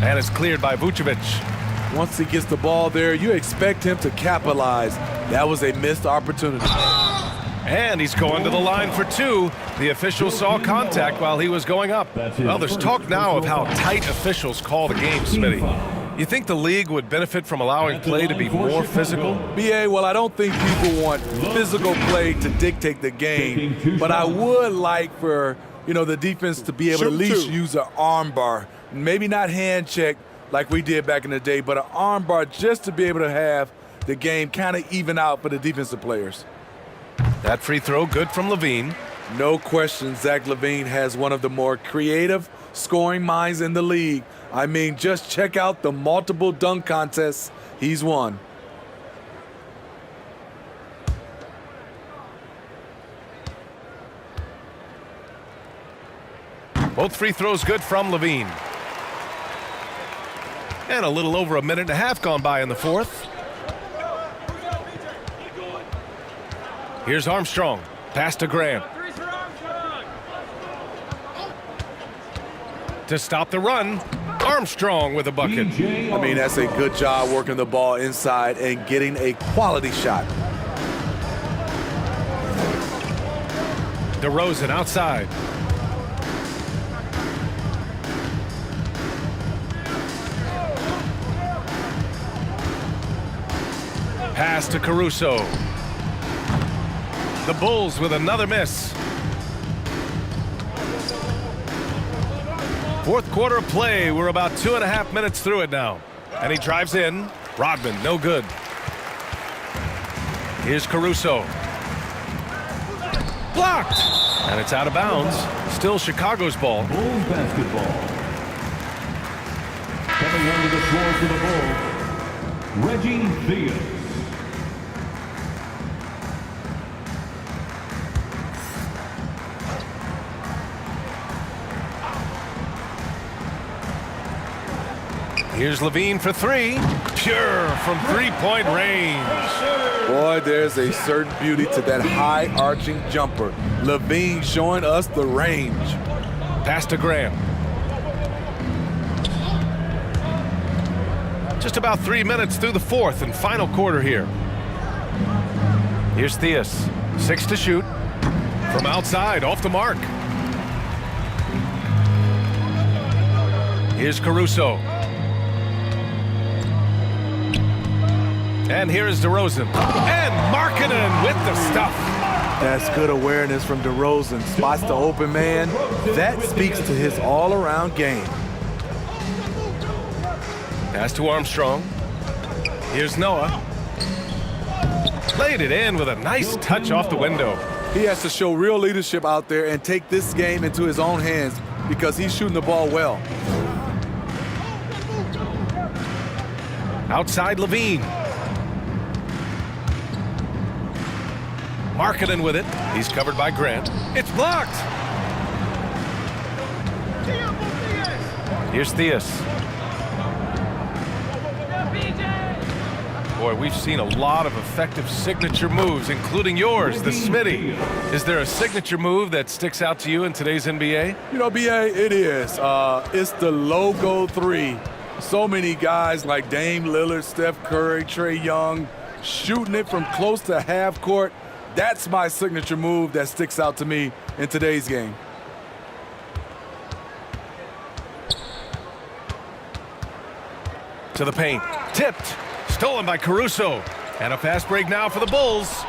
And it's cleared by Vucevic. Once he gets the ball there, you expect him to capitalize. That was a missed opportunity. And he's going to the line for 2. The official saw contact while he was going up. Well, there's talk now of how tight officials call the game, Smitty. You think the league would benefit from allowing play to be more physical? BA, well, I don't think people want physical play to dictate the game, but I would like for, the defense to be able to at least use an arm bar. Maybe not hand check like we did back in the day, but an arm bar just to be able to have the game kind of even out for the defensive players. That free throw good from Levine. No question, Zach LaVine has one of the more creative scoring minds in the league. I mean, just check out the multiple dunk contests he's won. Both free throws good from Levine. And a little over a minute and a half gone by in the fourth. Here's Armstrong. Pass to Grant. To stop the run, Armstrong with a bucket. I mean, that's a good job working the ball inside and getting a quality shot. DeRozan outside. Pass to Caruso. The Bulls with another miss. Fourth quarter of play. We're about 2.5 minutes through it now. And he drives in. Rodman, no good. Here's Caruso. Blocked. And it's out of bounds. Still Chicago's ball. Bulls basketball. Coming onto the floor for the Bulls, Reggie Theus. Here's Levine for three. Pure from three-point range. Boy, there's a certain beauty to that high arching jumper. Levine showing us the range. Pass to Graham. Just about 3 minutes through the fourth and final quarter here. Here's Theus. 6 to shoot. From outside, off the mark. Here's Caruso. And here is DeRozan. And Markkanen with the stuff. That's good awareness from DeRozan. Spots the open man. That speaks to his all-around game. Pass to Armstrong. Here's Noah. Played it in with a nice touch off the window. He has to show real leadership out there and take this game into his own hands because he's shooting the ball well. Outside Levine. Markkanen with it. He's covered by Grant. It's blocked. Here's Theus. Boy, we've seen a lot of effective signature moves, including yours, the Smitty. Is there a signature move that sticks out to you in today's NBA? You know, BA, it is. It's the logo three. So many guys like Dame Lillard, Steph Curry, Trae Young, shooting it from close to half court. That's my signature move that sticks out to me in today's game. To the paint. Tipped. Stolen by Caruso. And a fast break now for the Bulls.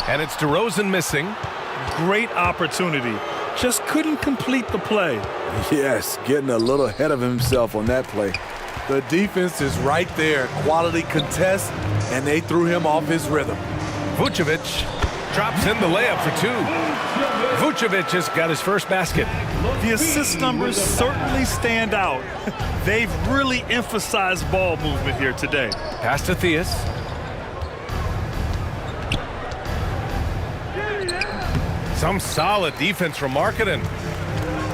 And it's DeRozan missing. Great opportunity. Just couldn't complete the play. Yes, getting a little ahead of himself on that play. The defense is right there. Quality contest, and they threw him off his rhythm. Vucevic drops in the layup for two. Vucevic has got his first basket. The assist numbers certainly stand out. They've really emphasized ball movement here today. Pass to Theus. Some solid defense from Markkanen.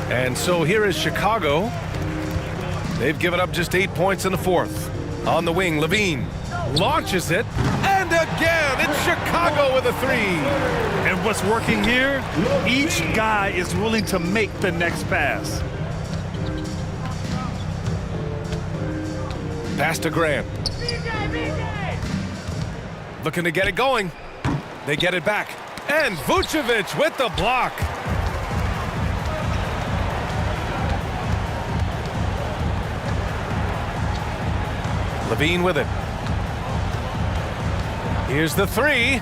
And so here is Chicago. They've given up just 8 points in the fourth. On the wing, Levine launches it. And again, it's Chicago with a three. And what's working here? Each guy is willing to make the next pass. Pass to Grant. Looking to get it going. They get it back. And Vucevic with the block. Levine with it. Here's the three.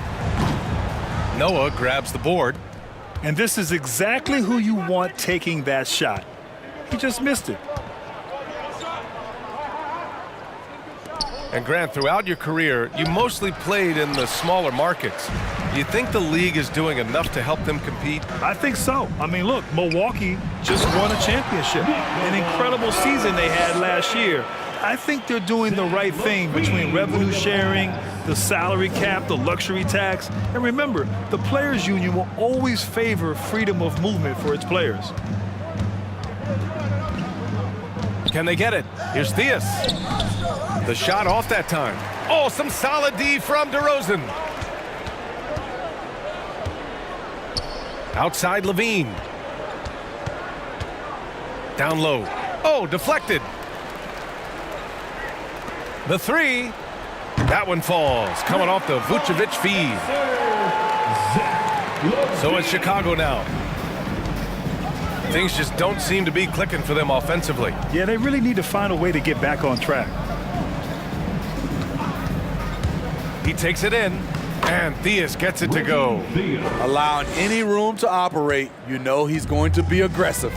Noah grabs the board. And this is exactly who you want taking that shot. He just missed it. And Grant, throughout your career, you mostly played in the smaller markets. Do you think the league is doing enough to help them compete? I think so. I mean, look, Milwaukee just won a championship. An incredible season they had last year. I think they're doing the right thing between revenue sharing, the salary cap, the luxury tax. And remember, the players union will always favor freedom of movement for its players. Can they get it? Here's Theus. The shot off that time. Oh, some solid D from DeRozan. Outside Levine. Down low. Oh, deflected. The three. That one falls. Coming off the Vucevic feed. So it's Chicago now. Things just don't seem to be clicking for them offensively. Yeah, they really need to find a way to get back on track. He takes it in, and Theus gets it to go. Allowing any room to operate, you know he's going to be aggressive.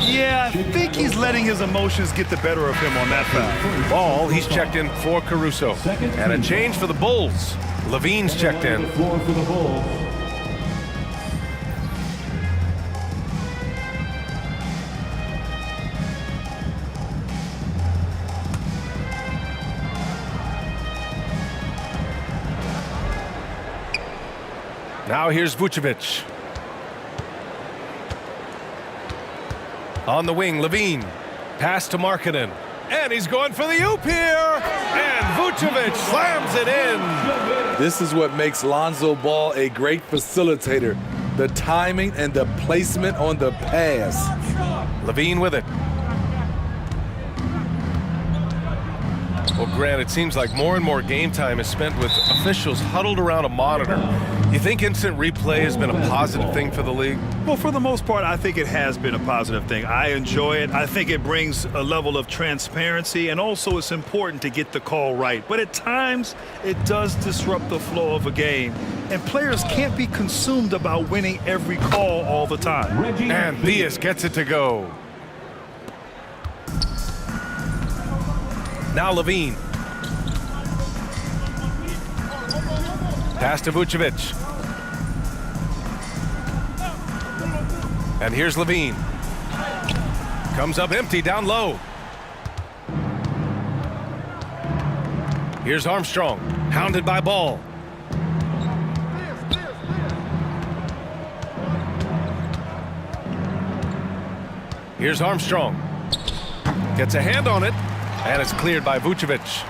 Yeah, I think he's letting his emotions get the better of him on that foul. Ball, he's checked in for Caruso. And a change for the Bulls. Levine's checked in. Now here's Vucevic. On the wing, Levine. Pass to Markkanen. And he's going for the oop here. And Vucevic slams it in. This is what makes Lonzo Ball a great facilitator. The timing and the placement on the pass. Levine with it. Well, Grant, it seems like more and more game time is spent with officials huddled around a monitor. You think instant replay has been a positive thing for the league? Well, for the most part, I think it has been a positive thing. I enjoy it. I think it brings a level of transparency, and also it's important to get the call right. But at times, it does disrupt the flow of a game, and players can't be consumed about winning every call all the time. And Theus gets it to go. Now Levine. Pass to Vucevic. And here's Levine. Comes up empty down low. Here's Armstrong. Hounded by Ball. Here's Armstrong. Gets a hand on it. And it's cleared by Vucevic.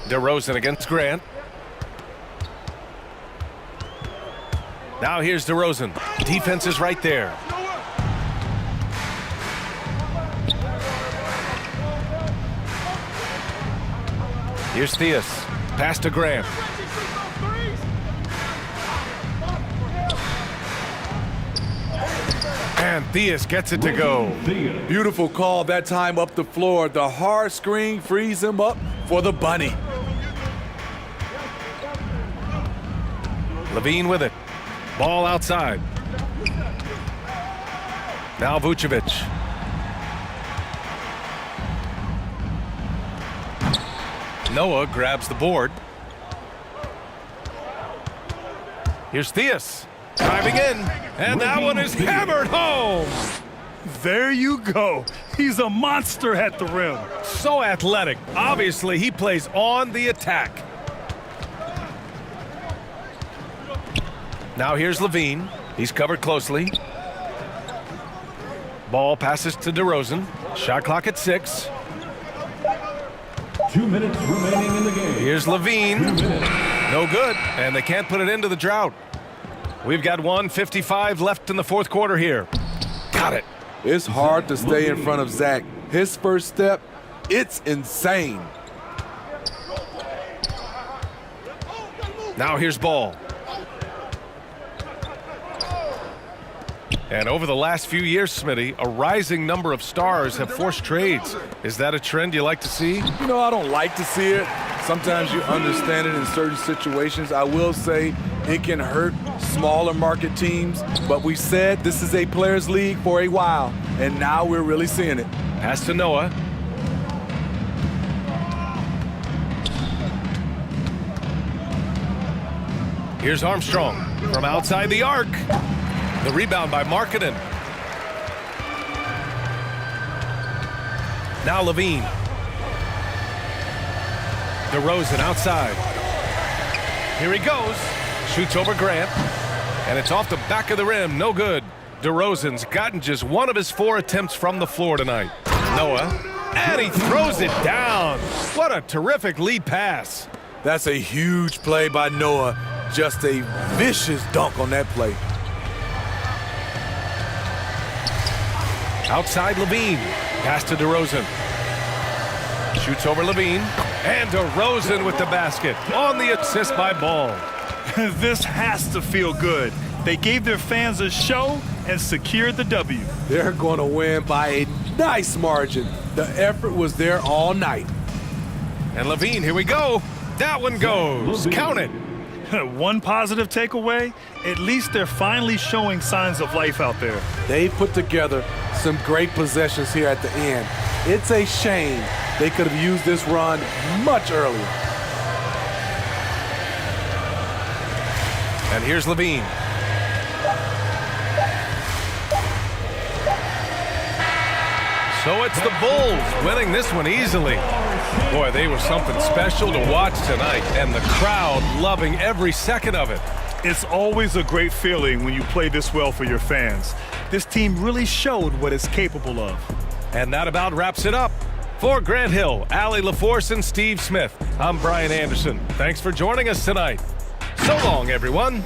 DeRozan against Grant. Now here's DeRozan. Defense is right there. Here's Theus. Pass to Grant. And Theus gets it to go. Beautiful call that time up the floor. The hard screen frees him up for the bunny. Levine with it. Ball outside. Now Vucevic. Noah grabs the board. Here's Theus. Driving in. And that one is hammered home. There you go. He's a monster at the rim. So athletic. Obviously, he plays on the attack. Now here's Levine. He's covered closely. Ball passes to DeRozan. Shot clock at 6. 2 minutes remaining in the game. Here's Levine. No good. And they can't put it into the drought. We've got 1:55 left in the fourth quarter here. Got it. It's hard to stay in front of Zach. His first step, it's insane. Now here's Ball. And over the last few years, Smitty, a rising number of stars have forced trades. Is that a trend you like to see? You know, I don't like to see it. Sometimes you understand it in certain situations. I will say it can hurt smaller market teams, but we said this is a players' league for a while, and now we're really seeing it. Pass to Noah. Here's Armstrong from outside the arc. The rebound by Markkanen. Now Levine. DeRozan outside. Here he goes. Shoots over Grant. And it's off the back of the rim. No good. DeRozan's gotten just one of his 4 attempts from the floor tonight. Noah, and he throws it down. What a terrific lead pass. That's a huge play by Noah. Just a vicious dunk on that play. Outside Levine. Pass to DeRozan. Shoots over Levine. And DeRozan with the basket on the assist by Ball. This has to feel good. They gave their fans a show and secured the W. They're going to win by a nice margin. The effort was there all night. And Levine, here we go. That one goes. Count it. One positive takeaway, at least they're finally showing signs of life out there. They put together some great possessions here at the end. It's a shame they could have used this run much earlier. And here's Levine. So it's the Bulls winning this one easily. Boy, they were something special to watch tonight, and the crowd loving every second of it. It's always a great feeling when you play this well for your fans. This team really showed what it's capable of. And that about wraps it up. For Grant Hill, Allie LaForce, and Steve Smith, I'm Brian Anderson. Thanks for joining us tonight. So long, everyone.